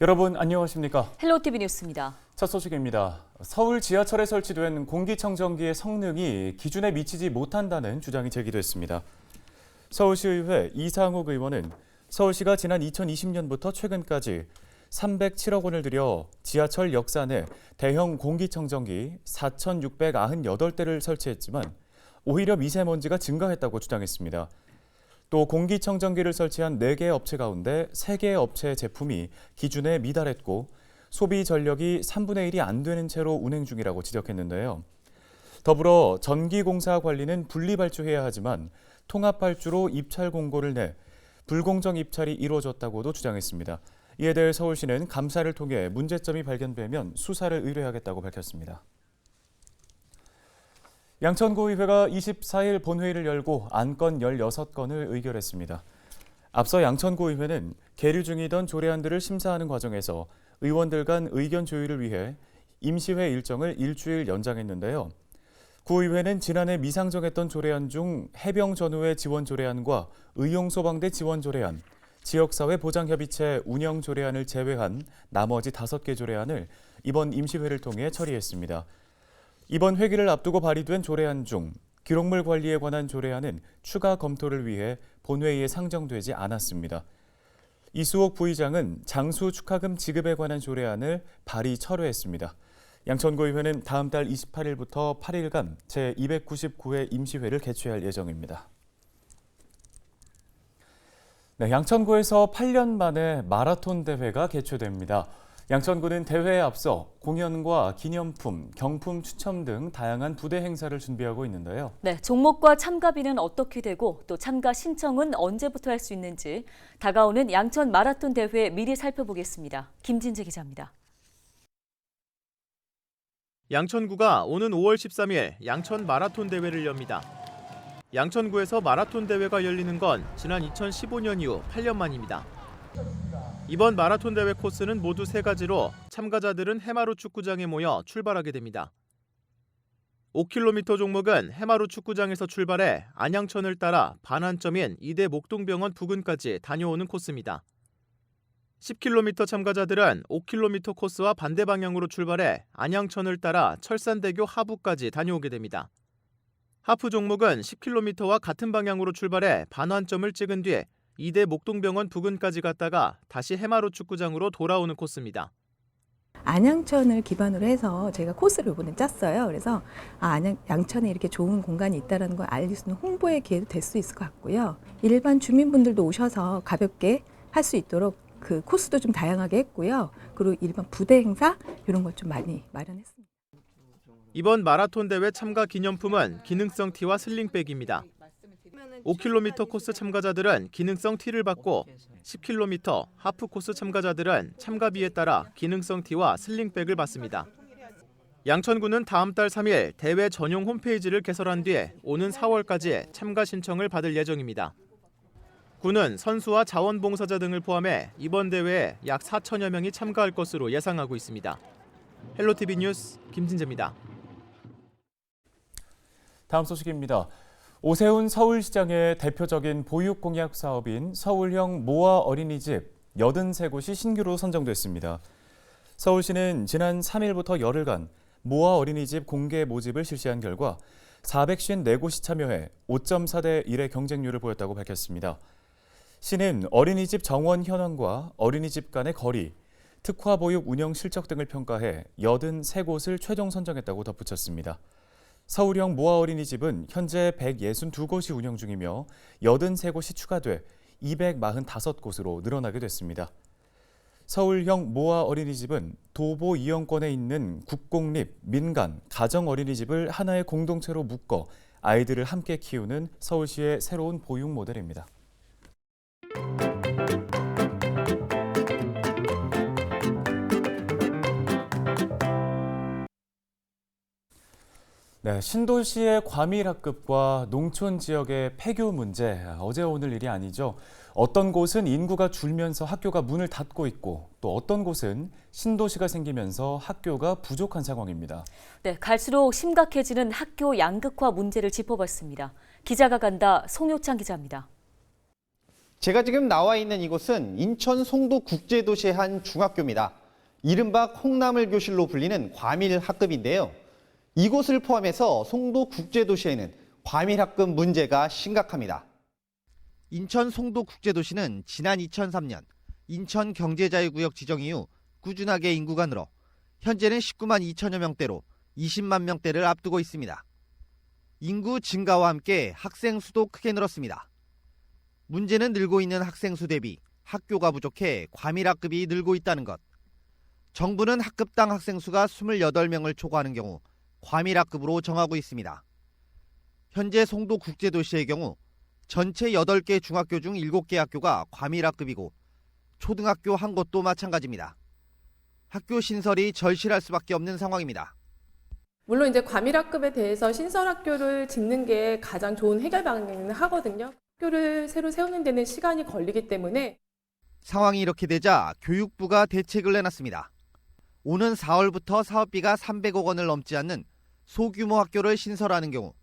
여러분 안녕하십니까? 헬로티비 뉴스입니다. 첫 소식입니다. 서울 지하철에 설치된 공기청정기의 성능이 기준에 미치지 못한다는 주장이 제기됐습니다. 서울시의회 이상욱 의원은 서울시가 지난 2020년부터 최근까지 307억 원을 들여 지하철 역사 내 대형 공기청정기 4,698대를 설치했지만 오히려 미세먼지가 증가했다고 주장했습니다. 또 공기청정기를 설치한 4개 업체 가운데 3개의 업체의 제품이 기준에 미달했고 소비 전력이 3분의 1이 안 되는 채로 운행 중이라고 지적했는데요. 더불어 전기공사 관리는 분리발주해야 하지만 통합발주로 입찰 공고를 내 불공정 입찰이 이루어졌다고도 주장했습니다. 이에 대해 서울시는 감사를 통해 문제점이 발견되면 수사를 의뢰하겠다고 밝혔습니다. 양천구의회가 24일 본회의를 열고 안건 16건을 의결했습니다. 앞서 양천구의회는 계류 중이던 조례안들을 심사하는 과정에서 의원들 간 의견 조율을 위해 임시회 일정을 일주일 연장했는데요. 구의회는 지난해 미상정했던 조례안 중 해병 전후회 지원 조례안과 의용소방대 지원 조례안, 지역사회 보장협의체 운영 조례안을 제외한 나머지 5개 조례안을 이번 임시회를 통해 처리했습니다. 이번 회기를 앞두고 발의된 조례안 중 기록물 관리에 관한 조례안은 추가 검토를 위해 본회의에 상정되지 않았습니다. 이수옥 부의장은 장수 축하금 지급에 관한 조례안을 발의 철회했습니다. 양천구의회는 다음 달 28일부터 8일간 제299회 임시회를 개최할 예정입니다. 네, 양천구에서 8년 만에 마라톤 대회가 개최됩니다. 양천구는 대회에 앞서 공연과 기념품, 경품 추첨 등 다양한 부대 행사를 준비하고 있는데요. 네, 종목과 참가비는 어떻게 되고 또 참가 신청은 언제부터 할 수 있는지 다가오는 양천 마라톤 대회 미리 살펴보겠습니다. 김진재 기자입니다. 양천구가 오는 5월 13일 양천 마라톤 대회를 엽니다. 양천구에서 마라톤 대회가 열리는 건 지난 2015년 이후 8년 만입니다. 이번 마라톤 대회 코스는 모두 3가지로 참가자들은 해마루 축구장에 모여 출발하게 됩니다. 5km 종목은 해마루 축구장에서 출발해 안양천을 따라 반환점인 이대 목동병원 부근까지 다녀오는 코스입니다. 10km 참가자들은 5km 코스와 반대 방향으로 출발해 안양천을 따라 철산대교 하부까지 다녀오게 됩니다. 하프 종목은 10km와 같은 방향으로 출발해 반환점을 찍은 뒤 이대 목동병원 부근까지 갔다가 다시 해마루 축구장으로 돌아오는 코스입니다. 안양천을 기반으로 해서 제가 코스를 이번에 짰어요. 그래서 양천에 이렇게 좋은 공간이 있다는 걸 알릴 수 있는 홍보의 기회도 될 수 있을 것 같고요. 일반 주민분들도 오셔서 가볍게 할 수 있도록 그 코스도 좀 다양하게 했고요. 그리고 일반 부대 행사 이런 것 좀 많이 마련했습니다. 이번 마라톤 대회 참가 기념품은 기능성 티와 슬링백입니다. 5km 코스 참가자들은 기능성 티를 받고 10km 하프 코스 참가자들은 참가비에 따라 기능성 티와 슬링백을 받습니다. 양천구는 다음 달 3일 대회 전용 홈페이지를 개설한 뒤 오는 4월까지 참가 신청을 받을 예정입니다. 구는 선수와 자원봉사자 등을 포함해 이번 대회에 약 4천여 명이 참가할 것으로 예상하고 있습니다. 헬로티비 뉴스 김진재입니다. 다음 소식입니다. 오세훈 서울시장의 대표적인 보육 공약 사업인 서울형 모아 어린이집 83곳이 신규로 선정됐습니다. 서울시는 지난 3일부터 열흘간 모아 어린이집 공개 모집을 실시한 결과 454곳이 참여해 5.4대 1의 경쟁률을 보였다고 밝혔습니다. 시는 어린이집 정원 현황과 어린이집 간의 거리, 특화보육 운영 실적 등을 평가해 83곳을 최종 선정했다고 덧붙였습니다. 서울형 모아 어린이집은 현재 162곳이 운영 중이며 83곳이 추가돼 245곳으로 늘어나게 됐습니다. 서울형 모아 어린이집은 도보 이용권에 있는 국공립, 민간, 가정 어린이집을 하나의 공동체로 묶어 아이들을 함께 키우는 서울시의 새로운 보육 모델입니다. 네, 신도시의 과밀학급과 농촌 지역의 폐교 문제, 어제 오늘 일이 아니죠. 어떤 곳은 인구가 줄면서 학교가 문을 닫고 있고 또 어떤 곳은 신도시가 생기면서 학교가 부족한 상황입니다. 네, 갈수록 심각해지는 학교 양극화 문제를 짚어봤습니다. 기자가 간다 송효창 기자입니다. 제가 지금 나와 있는 이곳은 인천 송도 국제도시의 한 중학교입니다. 이른바 콩나물 교실로 불리는 과밀 학급인데요. 이곳을 포함해서 송도 국제도시에는 과밀 학급 문제가 심각합니다. 인천 송도 국제도시는 지난 2003년 인천 경제자유구역 지정 이후 꾸준하게 인구가 늘어 현재는 19만 2천여 명대로 20만 명대를 앞두고 있습니다. 인구 증가와 함께 학생 수도 크게 늘었습니다. 문제는 늘고 있는 학생 수 대비 학교가 부족해 과밀 학급이 늘고 있다는 것. 정부는 학급당 학생 수가 28명을 초과하는 경우 과밀 학급으로 정하고 있습니다. 현재 송도 국제도시의 경우 전체 8개 중학교 중 7개 학교가 과밀 학급이고 초등학교 한 곳도 마찬가지입니다. 학교 신설이 절실할 수밖에 없는 상황입니다. 물론 이제 과밀학급에 대해서 신설학교를 짓는 게 가장 좋은 해결 방안이긴 하거든요. 학교를 새로 세우는 데는 시간이 걸리기 때문에 상황이 이렇게 되자 교육부가 대책을 내놨습니다. 오는 4월부터 사업비가 300억 원을 넘지 않는 소규모 학교를 신설하는 경우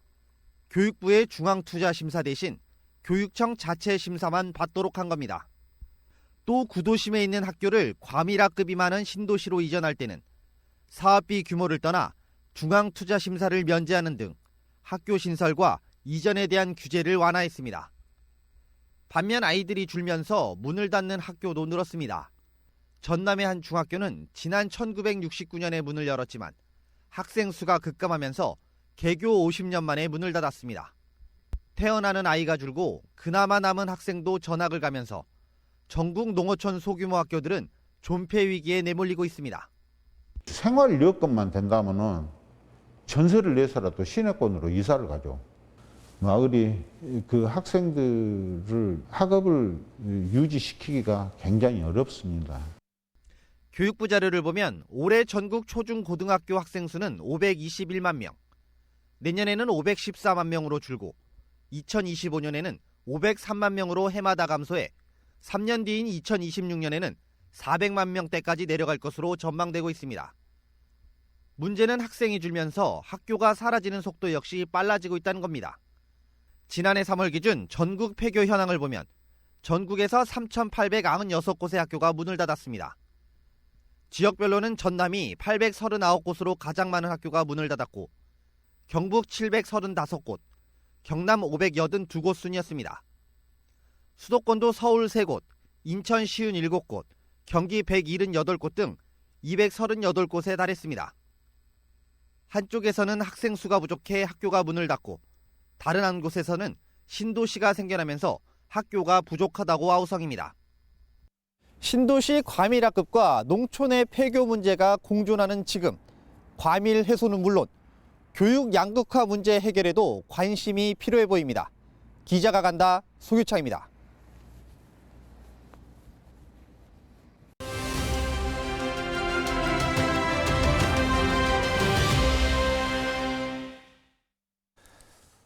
교육부의 중앙투자심사 대신 교육청 자체 심사만 받도록 한 겁니다. 또 구도심에 있는 학교를 과밀학급이 많은 신도시로 이전할 때는 사업비 규모를 떠나 중앙투자심사를 면제하는 등 학교 신설과 이전에 대한 규제를 완화했습니다. 반면 아이들이 줄면서 문을 닫는 학교도 늘었습니다. 전남의 한 중학교는 지난 1969년에 문을 열었지만 학생 수가 급감하면서 개교 50년 만에 문을 닫았습니다. 태어나는 아이가 줄고 그나마 남은 학생도 전학을 가면서 전국 농어촌 소규모 학교들은 존폐 위기에 내몰리고 있습니다. 생활 여건만 된다면은 전세를 내서라도 시내권으로 이사를 가죠. 마을이 그 학생들을 학업을 유지시키기가 굉장히 어렵습니다. 교육부 자료를 보면 올해 전국 초중고등학교 학생 수는 521만 명, 내년에는 514만 명으로 줄고 2025년에는 503만 명으로 해마다 감소해 3년 뒤인 2026년에는 400만 명대까지 내려갈 것으로 전망되고 있습니다. 문제는 학생이 줄면서 학교가 사라지는 속도 역시 빨라지고 있다는 겁니다. 지난해 3월 기준 전국 폐교 현황을 보면 전국에서 3,896곳의 학교가 문을 닫았습니다. 지역별로는 전남이 839곳으로 가장 많은 학교가 문을 닫았고 경북 735곳, 경남 582곳 순이었습니다. 수도권도 서울 3곳, 인천 57곳, 경기 178곳 등 238곳에 달했습니다. 한쪽에서는 학생 수가 부족해 학교가 문을 닫고 다른 한 곳에서는 신도시가 생겨나면서 학교가 부족하다고 아우성입니다. 신도시 과밀학급과 농촌의 폐교 문제가 공존하는 지금 과밀 해소는 물론 교육 양극화 문제 해결에도 관심이 필요해 보입니다. 기자가 간다, 소규창입니다.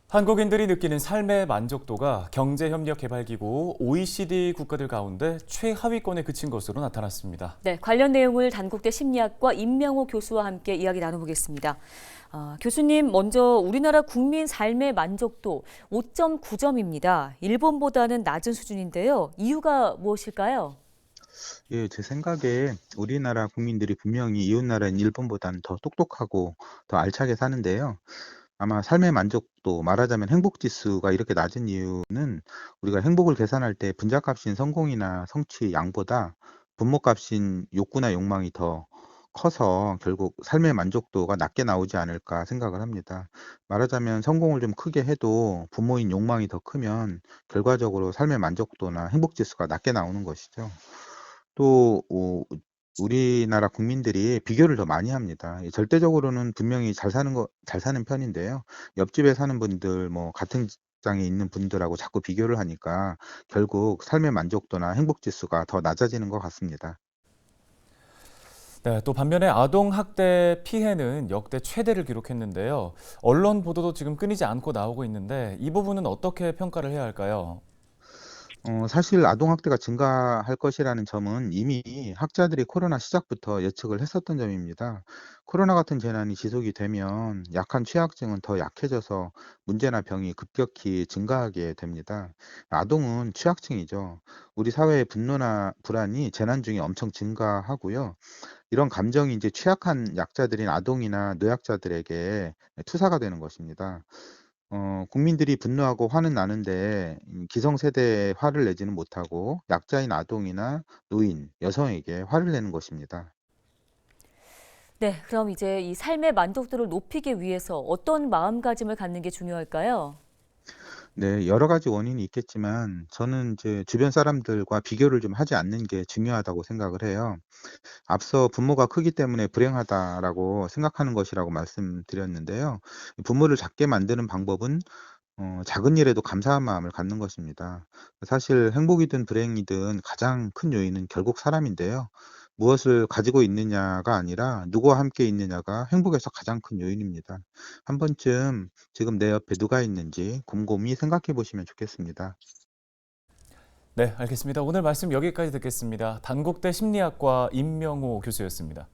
한국인들이 느끼는 삶의 만족도가 경제협력개발기구 OECD 국가들 가운데 최하위권에 그친 것으로 나타났습니다. 네, 관련 내용을 단국대 심리학과 임명호 교수와 함께 이야기 나눠보겠습니다. 교수님, 먼저 우리나라 국민 삶의 만족도 5.9점입니다. 일본보다는 낮은 수준인데요. 이유가 무엇일까요? 예, 제 생각에 우리나라 국민들이 분명히 이웃나라인 일본보다는 더 똑똑하고 더 알차게 사는데요. 아마 삶의 만족도, 말하자면 행복지수가 이렇게 낮은 이유는 우리가 행복을 계산할 때 분자값인 성공이나 성취, 양보다 분모값인 욕구나 욕망이 더 커서 결국 삶의 만족도가 낮게 나오지 않을까 생각을 합니다. 말하자면 성공을 좀 크게 해도 부모인 욕망이 더 크면 결과적으로 삶의 만족도나 행복지수가 낮게 나오는 것이죠. 또 우리나라 국민들이 비교를 더 많이 합니다. 절대적으로는 분명히 잘 사는 편인데요. 옆집에 사는 분들, 같은 직장에 있는 분들하고 자꾸 비교를 하니까 결국 삶의 만족도나 행복지수가 더 낮아지는 것 같습니다. 네, 또 반면에 아동학대 피해는 역대 최대를 기록했는데요. 언론 보도도 지금 끊이지 않고 나오고 있는데 이 부분은 어떻게 평가를 해야 할까요? 사실 아동학대가 증가할 것이라는 점은 이미 학자들이 코로나 시작부터 예측을 했었던 점입니다. 코로나 같은 재난이 지속이 되면 약한 취약증은 더 약해져서 문제나 병이 급격히 증가하게 됩니다. 아동은 취약층이죠. 우리 사회의 분노나 불안이 재난 중에 엄청 증가하고요. 이런 감정이 이제 취약한 약자들인 아동이나 노약자들에게 투사가 되는 것입니다. 국민들이 분노하고 화는 나는데 기성세대에 화를 내지는 못하고 약자인 아동이나 노인, 여성에게 화를 내는 것입니다. 네, 그럼 이제 이 삶의 만족도를 높이기 위해서 어떤 마음가짐을 갖는 게 중요할까요? 네, 여러 가지 원인이 있겠지만 저는 이제 주변 사람들과 비교를 좀 하지 않는 게 중요하다고 생각을 해요. 앞서 부모가 크기 때문에 불행하다라고 생각하는 것이라고 말씀드렸는데요. 부모를 작게 만드는 방법은 작은 일에도 감사한 마음을 갖는 것입니다. 사실 행복이든 불행이든 가장 큰 요인은 결국 사람인데요. 무엇을 가지고 있느냐가 아니라 누구와 함께 있느냐가 행복에서 가장 큰 요인입니다. 한 번쯤 지금 내 옆에 누가 있는지 곰곰이 생각해 보시면 좋겠습니다. 네, 알겠습니다. 오늘 말씀 여기까지 듣겠습니다. 단국대 심리학과 임명호 교수였습니다.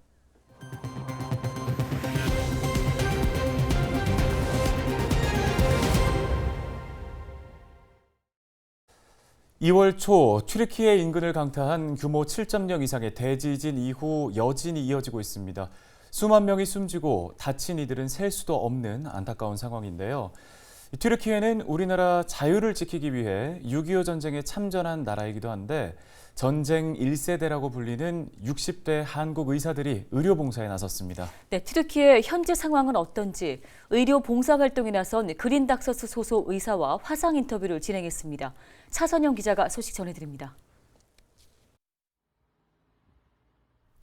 2월 초 튀르키예 인근을 강타한 규모 7.0 이상의 대지진 이후 여진이 이어지고 있습니다. 수만 명이 숨지고 다친 이들은 셀 수도 없는 안타까운 상황인데요. 튀르키예는 우리나라 자유를 지키기 위해 6.25 전쟁에 참전한 나라이기도 한데 전쟁 1세대라고 불리는 60대 한국 의사들이 의료 봉사에 나섰습니다. 네, 튀르키예 현재 상황은 어떤지 의료 봉사 활동에 나선 그린닥서스 소속 의사와 화상 인터뷰를 진행했습니다. 차선영 기자가 소식 전해드립니다.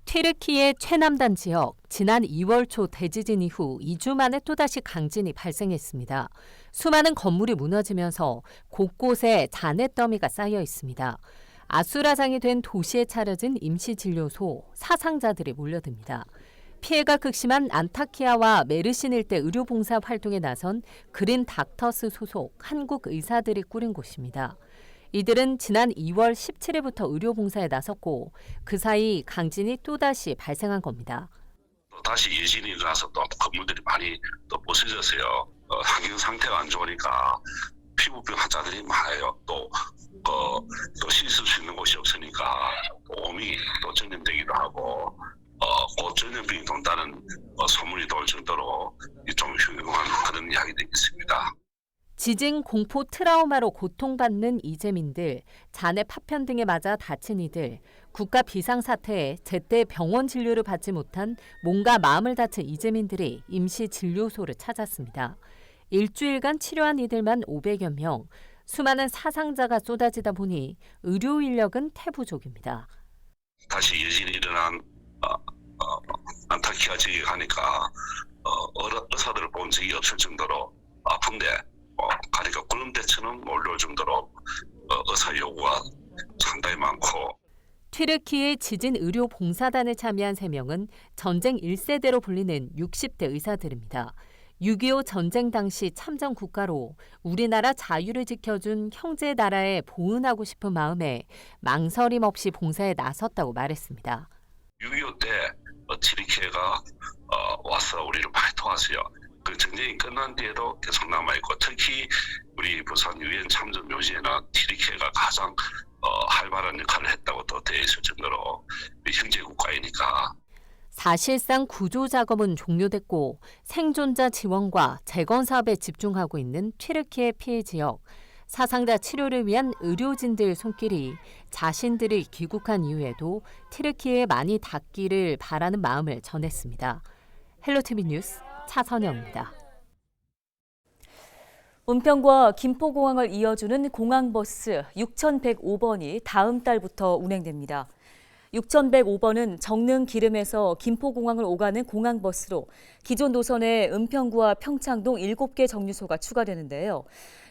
튀르키예 최남단 지역, 지난 2월 초 대지진 이후 2주 만에 또다시 강진이 발생했습니다. 수많은 건물이 무너지면서 곳곳에 잔해 더미가 쌓여 있습니다. 아수라장이 된 도시에 차려진 임시진료소, 사상자들이 몰려듭니다. 피해가 극심한 안타키아와 메르신 일대 의료봉사 활동에 나선 그린 닥터스 소속 한국 의사들이 꾸린 곳입니다. 이들은 지난 2월 17일부터 의료봉사에 나섰고 그 사이 강진이 또다시 발생한 겁니다. 다시 예진이 일어나서 또 건물들이 많이 또 부서졌어요. 환경 상태가 안 좋으니까 피부병 환자들이 많아요. 또 씻을 수 있는 곳이 없으니까 몸이 또 전염되기도 하고 곧 전염병이 돈다는 소문이 돌 정도로 좀 흉흉한 그런 이야기들이 있습니다. 지진 공포 트라우마로 고통받는 이재민들, 잔해 파편 등에 맞아 다친 이들, 국가 비상사태에 제때 병원 진료를 받지 못한 몸과 마음을 다친 이재민들이 임시 진료소를 찾았습니다. 일주일간 치료한 이들만 500여 명, 수많은 사상자가 쏟아지다 보니 의료 인력은 태부족입니다. 다시 예진이 일어난 안타키아 지역에 가니까 의사들을 본 적이 없을 정도로 아픈데 가니까 구름대처럼 몰려올 정도로 의사 요구가 상당히 많고. 튀르키예 지진 의료 봉사단에 참여한 3명은 전쟁 1세대로 불리는 60대 의사들입니다. 6.25 전쟁 당시 참전 국가로 우리나라 자유를 지켜준 형제 나라에 보은하고 싶은 마음에 망설임 없이 봉사에 나섰다고 말했습니다. 6.25 때 튀르키예가 와서 우리를 많이 도왔어요. 그 전쟁이 끝난 뒤에도 계속 남아있고 특히 우리 부산 유엔 참전 묘지에는 튀르키예가 가장 활발한 역할을 했다고 또 되어 있을 정도로 형제 국가이니까. 사실상 구조 작업은 종료됐고 생존자 지원과 재건 사업에 집중하고 있는 튀르키예 피해 지역. 사상자 치료를 위한 의료진들 손길이 자신들이 귀국한 이후에도 튀르키예에 많이 닿기를 바라는 마음을 전했습니다. 헬로티비 뉴스 차선영입니다. 은평과 김포공항을 이어주는 공항버스 6105번이 다음 달부터 운행됩니다. 6105번은 정릉 기름에서 김포공항을 오가는 공항버스로 기존 노선에 은평구와 평창동 7개 정류소가 추가되는데요.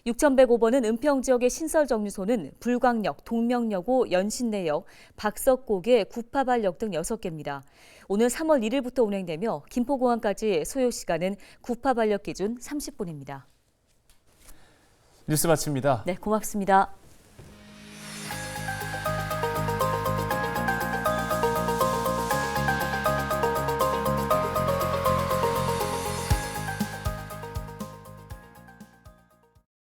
6105번은 은평 지역의 신설 정류소는 불광역, 동명여고, 연신내역, 박석고개, 구파발역 등 6개입니다. 오늘 3월 1일부터 운행되며 김포공항까지 소요 시간은 구파발역 기준 30분입니다. 뉴스 마칩니다. 네, 고맙습니다.